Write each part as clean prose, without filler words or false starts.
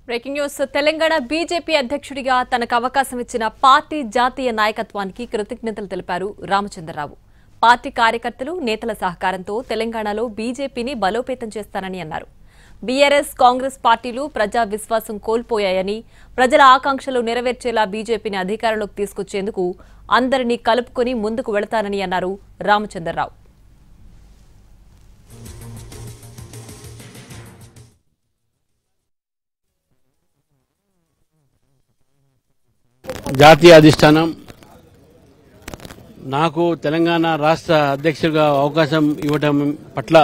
Breaking news Telangana BJP అధ్యక్షుడిగా తనకు అవకాశం ఇచ్చిన పార్టీ జాతీయ నాయకత్వానికి కృతజ్ఞతలు తెలిపారు రామచంద్రరావు. పార్టీ కార్యకర్తలు నేతల సహకారంతో తెలంగాణలో బీజేపీని బలోపేతం చేస్తానని అన్నారు. బీఆర్ఎస్ కాంగ్రెస్ పార్టీలు ప్రజా విశ్వాసం కోల్పోయాయని, ప్రజల ఆకాంక్షలు నెరవేర్చేలా బీజేపీని అధికారంలోకి తీసుకొచ్చేందుకు అందరినీ కలుపుకొని ముందుకు వెళతానని అన్నారు రామచంద్రరావు. జాతీయ అధిష్టానం నాకు తెలంగాణ రాష్ట్ర అధ్యక్షుడిగా అవకాశం ఇవ్వటం పట్ల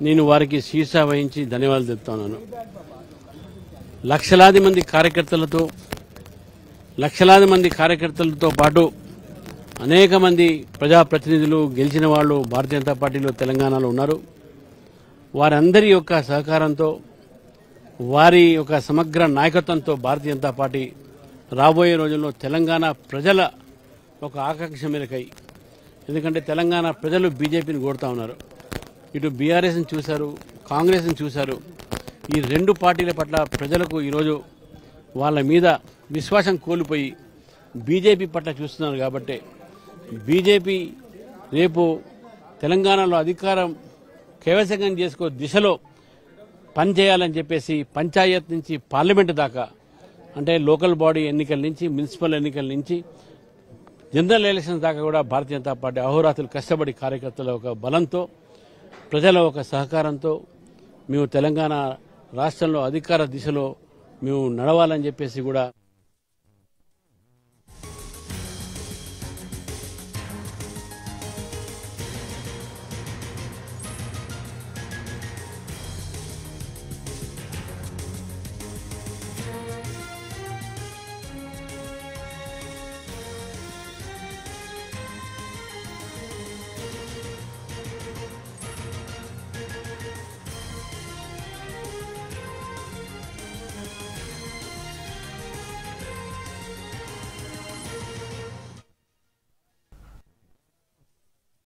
నేను వారికి శీర్ష వహించి ధన్యవాదాలు చెప్తున్నాను. లక్షలాది మంది కార్యకర్తలతో పాటు అనేక మంది ప్రజాప్రతినిధులు గెలిచిన వాళ్ళు భారతీయ జనతా పార్టీలో తెలంగాణలో ఉన్నారు. వారందరి యొక్క సహకారంతో, వారి యొక్క సమగ్ర నాయకత్వంతో భారతీయ జనతా పార్టీ రాబోయే రోజుల్లో తెలంగాణ ప్రజల ఒక ఆకాంక్ష మేరకై, ఎందుకంటే తెలంగాణ ప్రజలు బీజేపీని కోరుతా ఉన్నారు. ఇటు బీఆర్ఎస్ని చూశారు, కాంగ్రెస్ని చూశారు. ఈ రెండు పార్టీల పట్ల ప్రజలకు ఈరోజు వాళ్ళ మీద విశ్వాసం కోల్పోయి బీజేపీ పట్ల చూస్తున్నారు. కాబట్టి బీజేపీ రేపు తెలంగాణలో అధికారం కైవసం చేసుకో దిశలో పనిచేయాలని చెప్పేసి పంచాయత్ నుంచి పార్లమెంటు దాకా, అంటే లోకల్ బాడీ ఎన్నికల నుంచి మున్సిపల్ ఎన్నికల నుంచి జనరల్ ఎలక్షన్స్ దాకా కూడా భారతీయ జనతా పార్టీ అహోరాత్రులు కష్టపడి కార్యకర్తల ఒక బలంతో, ప్రజల ఒక సహకారంతో మేము తెలంగాణ రాష్ట్రంలో అధికార దిశలో మేము నడవాలని చెప్పేసి కూడా